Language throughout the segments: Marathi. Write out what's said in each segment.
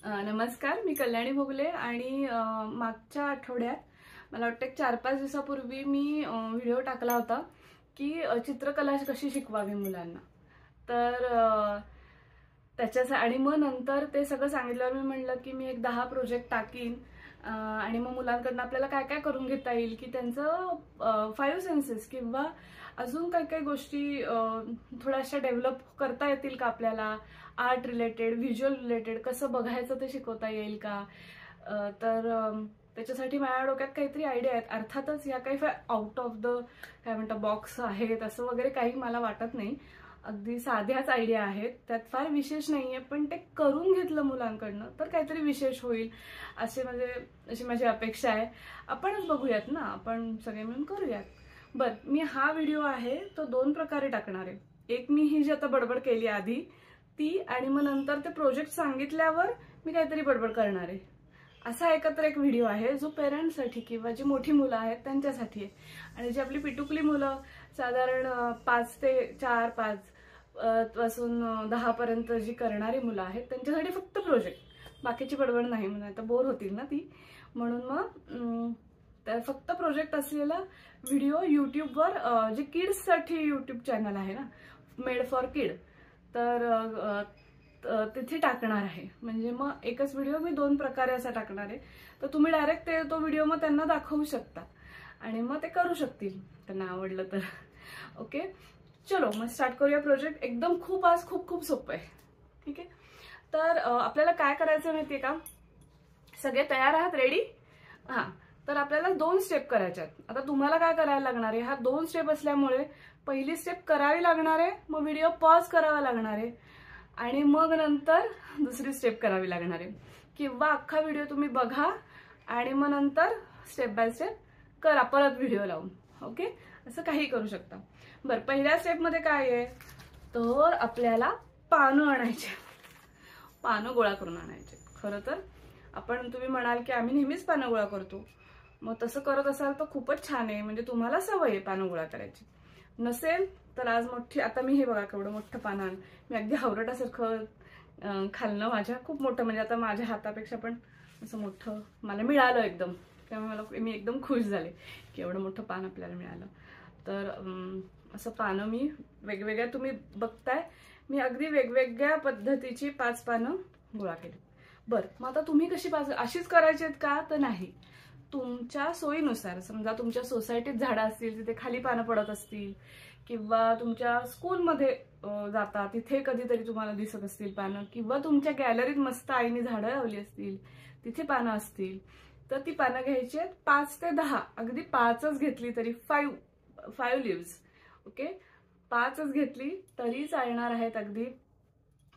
नमस्कार, मी कल्याणी भोगले आणि मागच्या आठवड्यात मला वाटतं 4-5 दिवसापूर्वी मी व्हिडिओ टाकला होता की चित्रकला कशी शिकवावी मुलांना. तर त्याच्यासाठी आणि मग नंतर ते सगळं सांगितल्यावर मी म्हणलं की मी एक 10 प्रोजेक्ट टाकीन आणि मग मुलांकडून आपल्याला काय काय करून घेता येईल की त्यांचं 5 सेन्सेस किंवा अजून काही काही गोष्टी थोड्याशा डेव्हलप करता येतील का आपल्याला. आर्ट रिलेटेड, व्हिज्युअल रिलेटेड कसं बघायचं ते शिकवता येईल का. तर त्याच्यासाठी माझ्या डोक्यात काहीतरी आयडिया आहेत. अर्थातच या काही आउट ऑफ द काय म्हणतात बॉक्स आहेत असं वगैरे काही मला वाटत नाही. अगदी साध्याच आयडिया आहेत, त्यात फार विशेष नाहीये, पण ते करून घेतलं मुलांकडनं तर काहीतरी विशेष होईल अशी माझी अपेक्षा आहे. आपणच बघूयात ना, आपण सगळे मिळून करूयात. बर, मी हा व्हिडिओ आहे तो 2 प्रकारे टाकणार आहे. एक मी ही जी आता बडबड केली आधी ती, आणि मग नंतर ते प्रोजेक्ट सांगितल्यावर मी काहीतरी बडबड करणार आहे. असा एकत्र एक व्हिडिओ आहे जो पेरेंट्ससाठी किंवा जी मोठी मुलं आहेत त्यांच्यासाठी आहे. आणि जी आपली पिटुकली मुलं साधारण 5 ते 4-5 पासून 10 पर्यंत जी करणारी मुलं आहेत त्यांच्यासाठी फक्त प्रोजेक्ट, बाकीची बडबड नाही. म्हणजे आता बोर होतील ना ती, म्हणून मग फक्त प्रोजेक्ट असलेला व्हिडिओ युट्यूबवर जे किड्ससाठी युट्यूब चॅनल आहे ना, मेड फॉर किड, तर तिथे टाकणार आहे. म्हणजे मग एकच व्हिडिओ मी 2 प्रकारे असा टाकणार आहे. तर तुम्ही डायरेक्ट तो व्हिडिओ मग त्यांना दाखवू शकता आणि मग ते करू शकतील त्यांना आवडलं तर. ओके, चलो मग स्टार्ट करूया प्रोजेक्ट. एकदम आज खूप सोपं आहे. ठीक आहे, तर आपल्याला काय करायचं माहितीये का, सगळे तयार आहात, रेडी? हा, तर आपल्याला 2 स्टेप करायच्या आहेत. आता तुम्हाला काय करायला लागणार आहे, हा 2 स्टेप असल्यामुळे पहिली स्टेप करावी लागणार आहे, मग व्हिडिओ पॉज करावा लागणार आहे आणि मग नंतर दुसरी स्टेप करावी लागणार आहे. किंवा अख्खा व्हिडिओ तुम्ही बघा आणि मग नंतर स्टेप बाय स्टेप करा परत व्हिडिओ लावून. ओके, असं काही करू शकता. बरं, पहिल्या स्टेपमध्ये काय आहे, तर आपल्याला पानं आणायचे, पानं गोळा करून आणायचे. खरं तर तुम्ही म्हणाल की आम्ही नेहमीच पानं गोळा करतो, मग तसं करत असाल तर खूपच छान आहे, म्हणजे तुम्हाला सवय आहे पानं गोळा करायची. नसेल तर आज आता मी हे बघा केवढं मोठं पानं, मी अगदी हावरटासारखं खाल्लं माझ्या, खूप मोठं, म्हणजे आता माझ्या हातापेक्षा पण असं मोठं मला मिळालं एकदम. त्यामुळे मी एकदम खुश झाले की एवढं मोठं पान आपल्याला मिळालं. तर असं पानं मी वेगवेगळ्या, तुम्ही बघताय मी अगदी वेगवेगळ्या पद्धतीची 5 पानं गोळा केली. बरं, मग आता तुम्ही कशी अशीच करायची आहेत का, तर नाही, तुमच्या सोयीनुसार. समजा तुमच्या सोसायटीत झाडं असतील, तिथे खाली पानं पडत असतील, किंवा तुमच्या स्कूलमध्ये जाता तिथे कधीतरी तुम्हाला दिसत असतील पानं, किंवा तुमच्या गॅलरीत मस्त आईने झाडं लावली असतील तिथे पानं असतील, तर ती पानं घ्यायची आहेत 5 ते 10. अगदी 5च घेतली तरी 5 लिव्स. ओके, 5च घेतली तरी चालणार आहेत. अगदी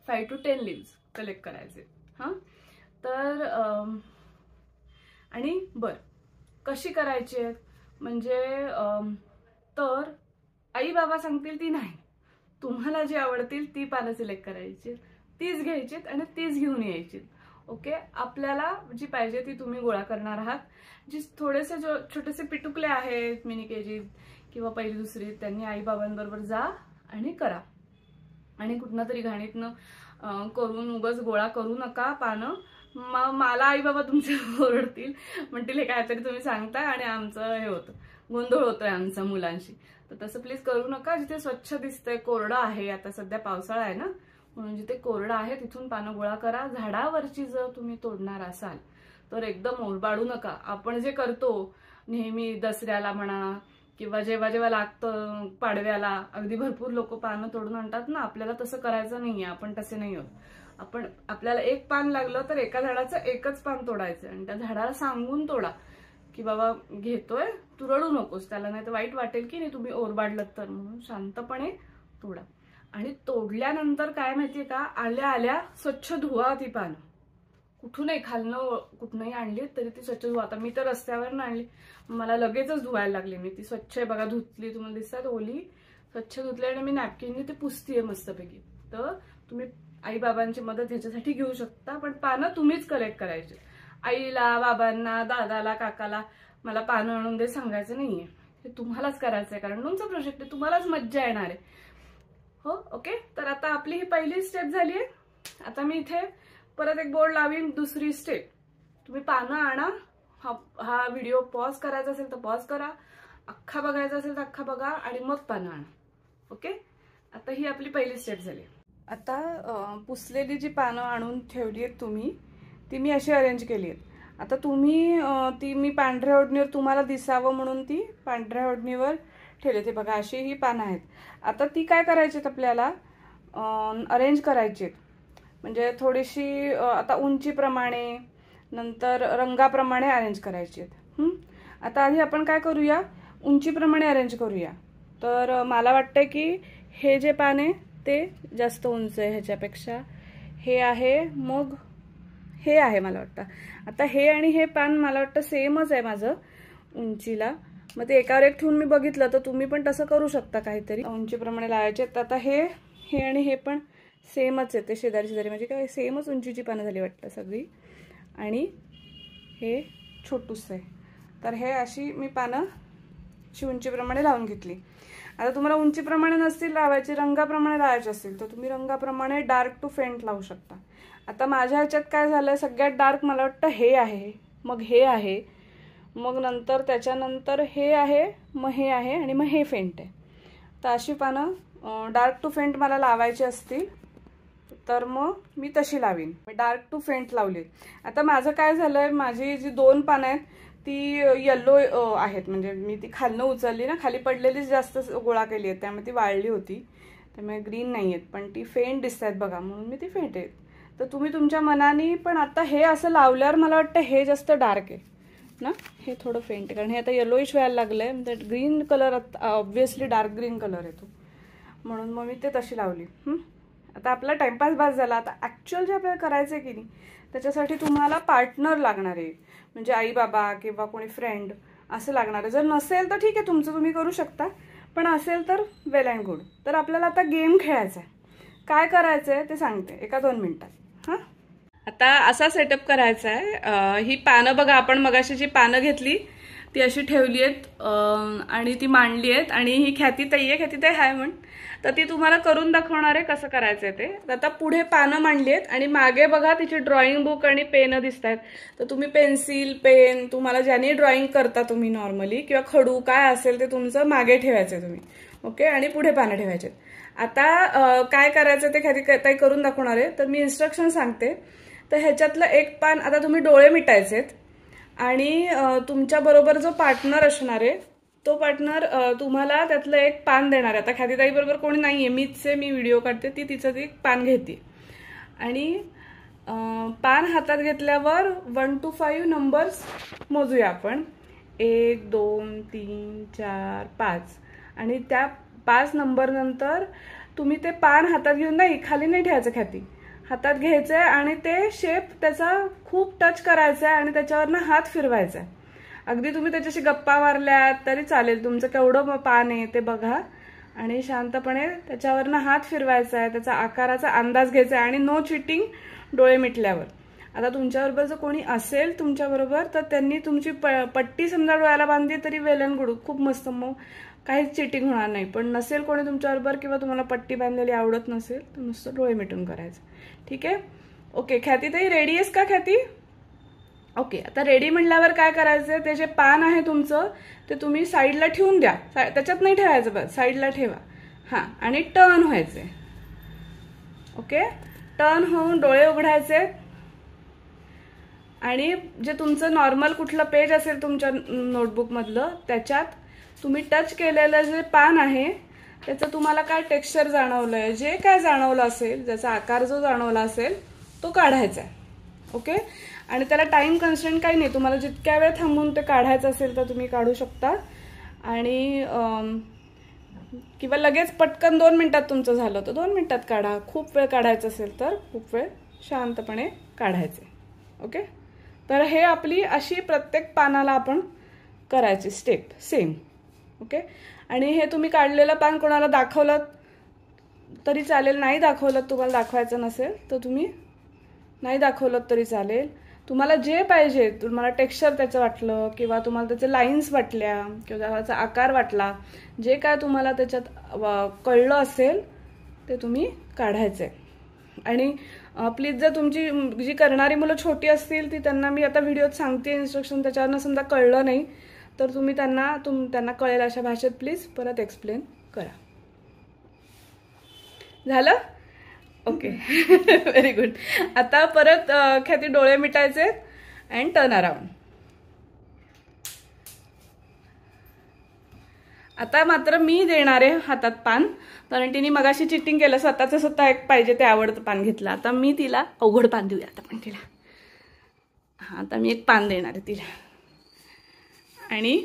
5 to 10 लिव्स कलेक्ट करायचे. हा, तर आणि बर कशी करायची आहेत, म्हणजे तर आई बाबा सांगतील ती नाही, तुम्हाला जी आवडतील ती पानं सिलेक्ट करायची, तीच घ्यायची आणि तीच घेऊन यायची. ओके, आपल्याला जी पाहिजे ती तुम्ही गोळा करणार आहात. जी थोडेसे छोटेसे पिटुकले आहेत मिनी केजी किंवा पहिली दुसरी, त्यांनी आई बाबांबरोबर जा आणि करा. आणि कुठनं तरी घाणीतनं करून उगाच गोळा करू नका पानं. मला आई बाबा तुमचे ओरडतील, म्हणतील हे काहीतरी तुम्ही सांगताय आणि आमचं हे होतं, गोंधळ होतोय आमचा मुलांशी. तर तसं प्लीज करू नका. जिथे स्वच्छ दिसतंय, कोरडं आहे, आता सध्या पावसाळा आहे ना, म्हणून जिथे कोरडं आहे तिथून पानं गोळा करा. झाडावरची जर तुम्ही तोडणार असाल तर एकदम ओरबाडू नका. आपण जे करतो नेहमी दसऱ्याला म्हणा किंवा जेव्हा जेव्हा लागतं पाडव्याला, अगदी भरपूर लोक पानं तोडून आणतात ना, आपल्याला तसं करायचं नाहीये. आपण तसे नाही होत. आपल्याला एक पान लागलं तर एका झाडाचं एकच पान तोडायचं आणि त्या झाडाला सांगून तोडा की बाबा घेतोय, तू रडू नकोस, त्याला नाही तर वाईट वाटेल की नाही तुम्ही ओरबाडलं तर, म्हणून शांतपणे तोडा. आणि तोडल्यानंतर काय माहितीये का, आल्या स्वच्छ धुवा ती पानं. कुठूनही खालनं कुठनंही आणली तरी ती स्वच्छ धुवा. आता मी तर रस्त्यावर आणली, मला लगेचच धुवायला लागली. मी ती स्वच्छ आहे बघा, धुतली, तुम्हाला दिसतात ओली, स्वच्छ धुतली आणि मी नॅपकिनने ती पुसतीये मस्तपैकी. तर तुम्ही आई बाबांची मदत ह्याच्यासाठी घेऊ शकता, पण पानं तुम्हीच कलेक्ट करायची. आईला, बाबांना, दादाला, काकाला मला पानं आणून दे सांगायचं नाहीये, हे तुम्हालाच करायचंय, कारण तुमचा प्रोजेक्ट आहे, तुम्हालाच मज्जा येणार आहे. हो, ओके. तर आता आपली ही पहिली स्टेप झाली आहे. आता मी इथे परत एक बोर्ड लावीन, दुसरी स्टेप. तुम्ही पानं आणा, हा व्हिडिओ पॉज करायचा असेल तर पॉज करा, अख्खा बघायचा असेल तर अख्खा बघा आणि मग पानं आणा. ओके, आता ही आपली पहिली स्टेप झाली. आता पुसलेली जी पानं आणून ठेवली आहेत तुम्ही, ती मी अशी अरेंज केली आहेत. आता तुम्ही ती मी पांढऱ्या ओढणीवर तुम्हाला दिसावं म्हणून ती पांढऱ्या ओढणीवर ठेवली. ते बघा अशी ही पानं आहेत. आता ती काय करायची आहेत आपल्याला अरेंज करायची आहेत. म्हणजे थोडीशी आता उंचीप्रमाणे नंतर रंगाप्रमाणे अरेंज करायची आहेत. आता आधी आपण काय करूया, उंचीप्रमाणे अरेंज करूया. तर मला वाटतं की हे जे पान आहे ते जास्त उंच आहे ह्याच्यापेक्षा. हे आहे, मग हे आहे मला वाटतं. आता हे आणि हे पान मला वाटतं सेमच आहे माझं उंचीला. मग ते एकावर एक ठेवून मी बघितलं, तर तुम्ही पण तसं करू शकता, काहीतरी उंचीप्रमाणे लावायचे. तर आता हे आणि हे पण सेमच आहे, ते शेजारी शेजारी म्हणजे काय सेमच उंचीची पानं झाली वाटतं सगळी. आणि हे छोटूस आहे. तर हे अशी मी पानं अशी उंचीप्रमाणे लावून घेतली. आता तुम्हाला उंचीप्रमाणे नसतील लावायची, रंगाप्रमाणे लावायचे असतील तर तुम्ही रंगाप्रमाणे डार्क टू फेंट लावू शकता. आता माझ्या ह्याच्यात काय झालंय, सगळ्यात डार्क मला वाटतं हे आहे, मग हे आहे, मग नंतर त्याच्यानंतर हे आहे, मग हे आहे आणि मग हे फेंट आहे. तर अशी पानं डार्क टू फेंट मला लावायची असतील तर मग मी तशी लावीन. मी डार्क टू फेंट लावली. आता माझं काय झालंय, माझी जी 2 पानं आहेत ती येलो आहेत. म्हणजे मी ती खालनं उचलली ना, खाली पडलेलीच जास्त गोळा केली आहे, त्यामुळे ती वाळली होती, त्यामुळे ग्रीन नाही आहेत, पण ती फेंट दिसत आहेत बघा, म्हणून मी ती फेंट आहेत. तर तुम्ही तुमच्या मनाने. पण आता हे असं लावल्यावर मला वाटतं हे जास्त डार्क आहे ना, हे थोडं फेंट आहे, कारण हे आता येलोइश व्हायला लागलं आहे. म्हणजे green colour obviously dark green colour आहे तो, म्हणून मग मी ते तशी लावली. आता आपला टाइमपास बास झाला. आता ॲक्च्युअल जे आपल्याला करायचं आहे की नाही, त्याच्यासाठी तुम्हाला पार्टनर लागणार आहे. म्हणजे आई बाबा किंवा कोणी फ्रेंड असं लागणार आहे. जर नसेल तर ठीक आहे, तुमचं तुम्ही करू शकता, पण असेल तर वेल अँड गुड. तर आपल्याला आता गेम खेळायचा आहे. काय करायचं आहे ते सांगते एका 2 मिनिटात. हां, आता असा सेटअप करायचा आहे. ही पानं बघा, आपण मगाशी जी पानं घेतली ती अशी ठेवली आहेत आणि ती मांडली आहेत. आणि ही ख्यातीताई आहे, ख्यातीताई हाय म्हण, तर ती तुम्हाला करून दाखवणार आहे कसं करायचं आहे ते. आता पुढे पानं मांडली आहेत आणि मागे बघा तिची ड्रॉइंग बुक आणि पेन दिसत आहेत. तर तुम्ही पेन्सिल, पेन, तुम्हाला ज्याने ड्रॉइंग करता तुम्ही नॉर्मली, किंवा खडू काय असेल ते तुमचं मागे ठेवायचं आहे तुम्ही. ओके, आणि पुढे पानं ठेवायचे. आता काय करायचं ते ख्यातीताई करून दाखवणार आहे. तर मी इन्स्ट्रक्शन सांगते. तर ह्याच्यातलं एक पान, आता तुम्ही डोळे मिटायचेत आणि तुमच्याबरोबर जो पार्टनर असणार आहे तो पार्टनर तुम्हाला त्यातलं एक पान देणार आहे. आता ख्यातीताई बरोबर कोणी नाहीये, मी व्हिडिओ काढते, ती तिचं ती पान घेते आणि पान हातात घेतल्यावर 1 to 5 नंबर्स मोजूया आपण. 1 2 3 4 5. आणि त्या 5 नंबर नंतर तुम्ही ते पान हातात घेऊन, नाही खाली नाही ठेवायचं, ख्याती हातात घ्यायचंय आणि ते शेप त्याचा खूप टच करायचा आहे आणि त्याच्यावरनं हात फिरवायचा आहे. अगदी तुम्ही त्याच्याशी गप्पा मारल्यात तरी चालेल, तुमचं केवढं पान आहे ते बघा आणि शांतपणे त्याच्यावरनं हात फिरवायचा आहे, त्याचा आकाराचा अंदाज घ्यायचा आहे आणि नो चिटिंग डोळे मिटल्यावर. आता तुमच्याबरोबर जर कोणी असेल तुमच्याबरोबर तर त्यांनी तुमची पट्टी समजा डोळ्याला बांधली तरी वेल अँड गुड, खूप मस्त, मग काहीच चिटिंग होणार नाही. पण नसेल कोणी तुमच्याबरोबर किंवा तुम्हाला पट्टी बांधलेली आवडत नसेल तर नुसतं डोळे मिटून करायचं. ठीक आहे, ओके. ख्यातीताई रेडी आहेस का ख्याती? ओके, आता रेडी म्हणल्यावर काय करायचं, ते जे पान आहे तुमचं ते तुम्ही साईडला ठेवून द्या, त्याच्यात नाही ठेवायचं, बस साईडला ठेवा. हां, आणि टर्न व्हायचे. ओके, टर्न होऊन डोळे उघडायचे आणि जे तुमचं नॉर्मल कुठलं पेज असेल तुमच्या नोटबुकमधलं त्याच्यात तुम्ही टच केलेलं जे पान आहे त्याचं तुम्हाला काय टेक्स्चर जाणवलंय, जे काय जाणवलं असेल, ज्याचा आकार जो जाणवला असेल तो काढायचा आहे. ओके, आणि त्याला टाइम कन्स्ट्रेंट काही नाही, तुम्हाला जितक्या वेळ थांबून ते काढायचं असेल तर तुम्ही काढू शकता. आणि किंवा लगेच पटकन 2 मिनिटात तुमचं झालं तर 2 मिनिटात काढा. खूप वेळ काढायचं असेल तर खूप वेळ शांतपणे काढायचे. ओके, तर हे आपली अशी प्रत्येक पानाला आपण करायची स्टेप सेम. ओके, आणि हे तुम्ही काढलेलं पान कोणाला दाखवलं तरी चालेल, नाही दाखवलं, तुम्हाला दाखवायचं नसेल तर तुम्ही नाही दाखवलं तरी चालेल. तुम्हाला जे पाहिजे, तुम्हाला टेक्स्चर त्याचं वाटलं किंवा तुम्हाला त्याचे लाईन्स वाटल्या किंवा त्याचा आकार वाटला, जे काय तुम्हाला त्याच्यात कळलं असेल ते तुम्ही काढायचं आहे. आणि प्लीज जर तुमची जी करणारी मुलं छोटी असतील ती त्यांना मी आता व्हिडिओत सांगते इन्स्ट्रक्शन, त्याच्यावरनं समजा कळलं नाही तर तुम्ही त्यांना कळेल अशा भाषेत प्लीज परत एक्सप्लेन करा. झालं? ओके. Very good. आता परत ख्याती डोळे मिटायचे अँड टर्न अराउंड. आता मात्र मी देणार आहे हातात पान, कारण तिने मगाशी चिटिंग केलं, स्वतः एक पाहिजे ते आवडतं पान घेतलं. आता मी तिला अवघड पान देऊया आता पण तिला. आता मी एक पान देणार आहे तिला आणि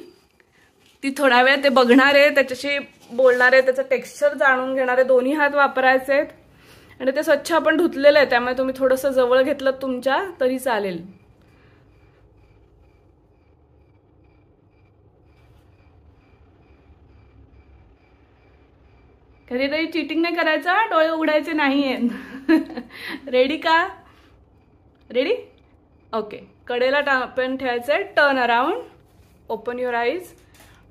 ती थोडा वेळ ते बघणार आहे, त्याच्याशी बोलणार आहे, त्याचं टेक्स्चर जाणून घेणार आहे. दोन्ही हात वापरायचे आहेत आणि ते स्वच्छ आपण धुतलेलं आहे, त्यामुळे तुम्ही थोडंसं जवळ घेतलं तुमच्या तरी चालेल. कधीतरी चिटिंग नाही करायचं, डोळे उघडायचे नाहीयेत. रेडी का? रेडी? ओके. कडेला पेन ठेवायचंय, turn around, open your eyes,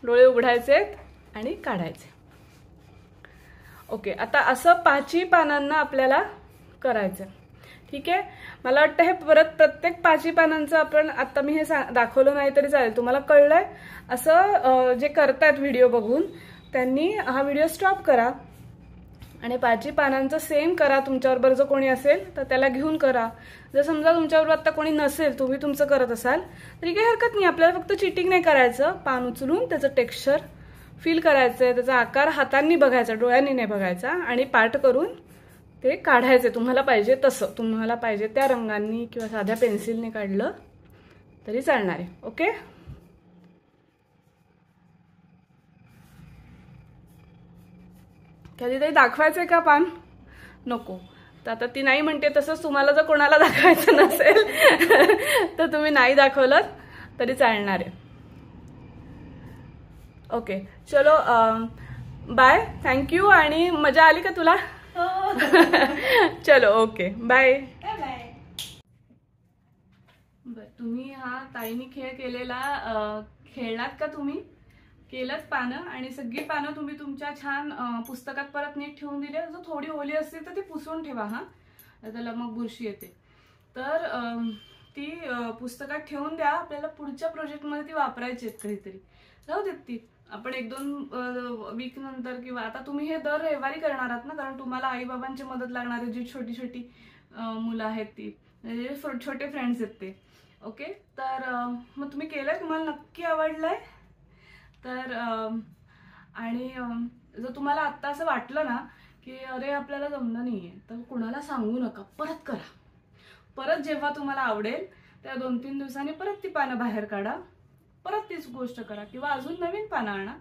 डोळे उघडायचे आणि काढायचे. ओके. आता असं 5 पानांना आपल्याला करायचं. ठीक आहे. मला वाटतं हे परत प्रत्येक 5 पानांचं आपण आता मी हे दाखवलं नाही तरी चालेल. तुम्हाला कळलंय असं जे करतायत व्हिडिओ बघून त्यांनी हा व्हिडिओ स्टॉप करा आणि 5 पानांचं सेम करा. तुमच्याबरोबर जर कोणी असेल तर त्याला घेऊन करा. जर समजा तुमच्याबरोबर आता कोणी नसेल, तुम्ही तुमचं करत असाल तरी काही हरकत नाही. आपल्याला फक्त चिटिंग नाही करायचं, पान उचलून त्याचं टेक्स्चर फील करायचंय, त्याचा आकार हातांनी बघायचा, डोळ्यांनी नाही बघायचा आणि पाठ करून ते काढायचे. तुम्हाला पाहिजे तसं, तुम्हाला पाहिजे त्या रंगांनी किंवा साध्या पेन्सिलने काढलं तरी चालणार आहे. ओके. कधीतरी दाखवायचंय का पान? नको. तर आता ती नाही म्हणते. तसंच तुम्हाला जर कोणाला दाखवायचं नसेल तर तुम्ही नाही दाखवलं तरी चालणार आहे. ओके. चलो बाय. थँक्यू. आणि मजा आली का तुला? चलो ओके बाय. तुम्ही हा ताईनी खेळ केलेला खेळलात का? तुम्ही केलंच पानं आणि सगळी पानं तुम्ही तुमच्या छान पुस्तकात परत नीट ठेवून दिले. जर थोडी ओली असतील तर ती पुसून ठेवा. हा, त्याला मग बुरशी येते. तर ती पुस्तकात ठेवून द्या. आपल्याला पुढच्या प्रोजेक्टमध्ये ती वापरायची आहेत कधीतरी. जाऊ देत ती. आपण 1-2 वीक नंतर किंवा आता तुम्ही हे दर रविवारी करणार आहात ना, कारण तुम्हाला आई बाबांची मदत लागणार आहे. जी छोटी छोटी मुलं आहेत ती, म्हणजे छोटे फ्रेंड्स आहेत ते. ओके. तर मग तुम्ही केलंय, तुम्हाला नक्की आवडलंय. तर आणि जर तुम्हाला आत्ता असं वाटलं ना की अरे आपल्याला जमलं नाहीये, तर कुणाला सांगू नका. परत करा. परत जेव्हा तुम्हाला आवडेल त्या 2-3 दिवसांनी परत ती पानं बाहेर काढा, परत तीच गोष्ट करा किंवा अजून नवीन पानं आणा,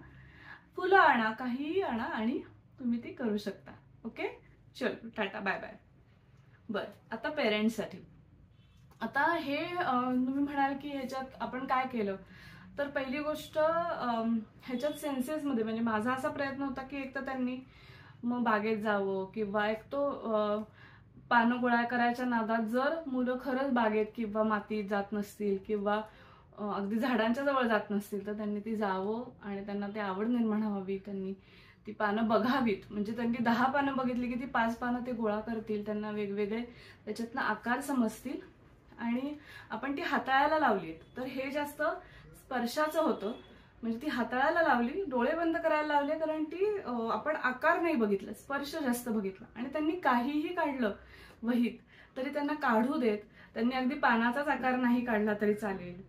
फुलं आणा, काहीही आणा आणि तुम्ही ती करू शकता. ओके. चल टाटा बाय बाय. बरं, आता पेरेंट्ससाठी. आता हे तुम्ही म्हणाल की ह्याच्यात आपण काय केलं, तर पहिली गोष्ट ह्याच्यात सेन्सेसमध्ये म्हणजे माझा असा प्रयत्न होता की एक तर त्यांनी मग बागेत जावं किंवा एक तो पानं गोळा करायच्या नादात जर मुलं खरंच बागेत किंवा मातीत जात नसतील किंवा अगदी झाडांच्या जवळ जात नसतील तर त्यांनी ती जावं आणि त्यांना ती आवड निर्माण व्हावी. त्यांनी ती पानं बघावीत. म्हणजे त्यांनी 10 पानं बघितली की ती 5 पानं ते गोळा करतील. त्यांना वेगवेगळे त्याच्यातनं आकार समजतील आणि आपण ती हाताळायला लावली. तर हे जास्त स्पर्शाचं होतं. म्हणजे ती हाताळायला लावली, डोळे बंद करायला लावले, कारण ती आपण आकार नाही बघितला, स्पर्श जास्त बघितला. आणि त्यांनी काहीही काढलं वहीत तरी त्यांना काढू देत. त्यांनी अगदी पानाचाच आकार नाही काढला तरी चालेल,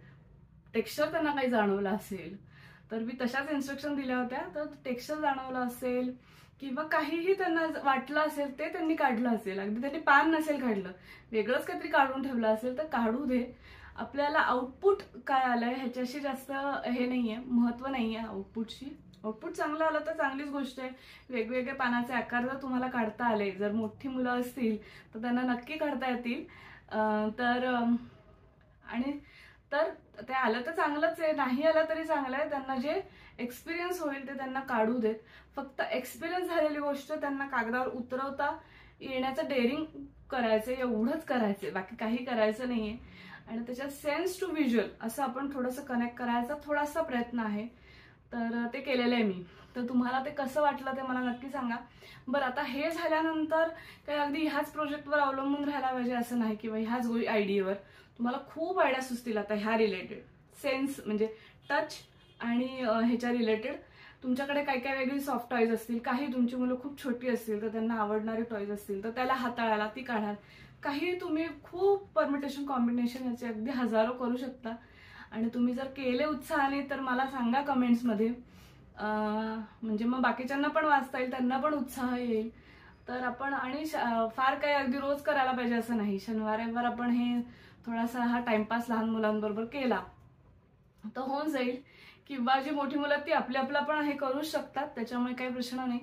टेक्स्चर त्यांना काही जाणवलं असेल तर मी तशाच इन्स्ट्रक्शन दिल्या होत्या. तर टेक्स्चर जाणवलं असेल किंवा काहीही त्यांना वाटलं असेल ते त्यांनी काढलं असेल. अगदी त्यांनी पान नसेल काढलं, वेगळंच काहीतरी काढून ठेवलं असेल तर काढू दे. आपल्याला आउटपुट काय आलंय ह्याच्याशी जास्त हे नाहीये, महत्व नाहीये आउटपुटशी. आउटपुट चांगलं आलं तर चांगलीच गोष्ट आहे. वेगवेगळे पानाचे आकार जर तुम्हाला काढता आले, जर मोठी मुलं असतील तर त्यांना नक्की काढता येतील. तर ते आलं तर चांगलंच आहे, नाही आलं तरी चांगलं आहे. त्यांना जे एक्सपिरियन्स होईल ते त्यांना काढू देत. फक्त एक्सपिरियन्स झालेली गोष्ट त्यांना कागदावर उतरवता येण्याचं डेअरिंग करायचं, एवढंच करायचंय, बाकी काही करायचं नाहीये. आणि त्याच्यात सेन्स टू व्हिज्युअल असं आपण थोडंसं कनेक्ट करायचा थोडासा प्रयत्न आहे. तर ते केलेलं आहे मी. तर तुम्हाला ते कसं वाटलं ते मला नक्की सांगा. बरं, आता हे झाल्यानंतर काही अगदी ह्याच प्रोजेक्टवर अवलंबून राहायला पाहिजे असं नाही, किंवा ह्याच आयडियावर. तुम्हाला खूप आयडिया सुचतील आता ह्या रिलेटेड, सेन्स म्हणजे टच आणि ह्याच्या रिलेटेड. तुमच्याकडे काही काही वेगळी सॉफ्ट टॉईज असतील, काही तुमची मुलं खूप छोटी असतील तर त्यांना आवडणारे टॉईज असतील तर त्याला हाताळायला ती काढाल. काही तुम्ही खूप परमिटेशन कॉम्बिनेशन याचे अगदी हजारो करू शकता. आणि तुम्ही जर केले उत्साहाने तर मला सांगा कमेंट्समध्ये, म्हणजे मग बाकीच्यांना पण वाचता येईल, त्यांना पण उत्साह येईल. तर आपण आणि फार काही अगदी रोज करायला पाहिजे असं नाही. शनिवार आपण हे थोडासा हा टाइमपास लहान मुलांबरोबर केला तर होऊन जाईल. किंवा जी मोठी मुलं ती आपलं पण हे करू शकतात, त्याच्यामुळे काही प्रश्न नाही.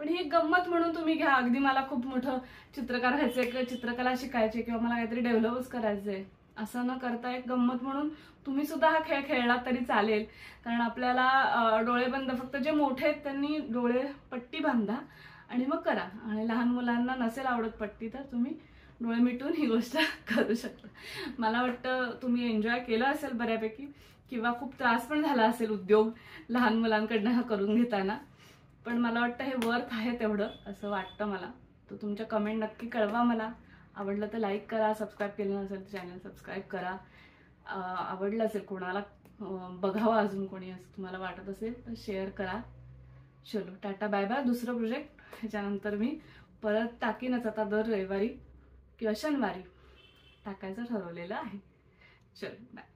पण ही गंमत म्हणून तुम्ही घ्या. अगदी मला खूप मोठं चित्रकार व्हायचंय किंवा चित्रकला शिकायची किंवा मला काहीतरी डेव्हलपच करायचंय असं न करता एक गंमत म्हणून तुम्ही सुद्धा हा खेळ खेळला तरी चालेल. कारण आपल्याला डोळे बंद, फक्त जे मोठे आहेत त्यांनी डोळे पट्टी बांधा आणि मग करा. आणि लहान मुलांना नसेल आवडत पट्टी तर तुम्ही डोळे मिटून ही गोष्ट करू शकता. मला वाटतं तुम्ही एन्जॉय केलं असेल बऱ्यापैकी, किंवा खूप त्रास पण झाला असेल उद्योग लहान मुलांकडनं हा करून घेताना. पण मला वाटतं हे वर्थ आहे तेवढं असं वाटतं मला. तर तुमच्या कमेंट नक्की कळवा मला. आवडलं तर लाईक करा, सबस्क्राईब केलं नसेल तर चॅनल सबस्क्राईब करा. आवडलं असेल कोणाला बघावं अजून कोणी असं तुम्हाला वाटत असेल तर शेअर करा. चलो टाटा बाय बाय. दुसरं प्रोजेक्ट ह्याच्यानंतर मी परत टाकीनच, आता दर रविवारी किंवा शनिवारी टाकायचं ठरवलेलं आहे. चलो बाय.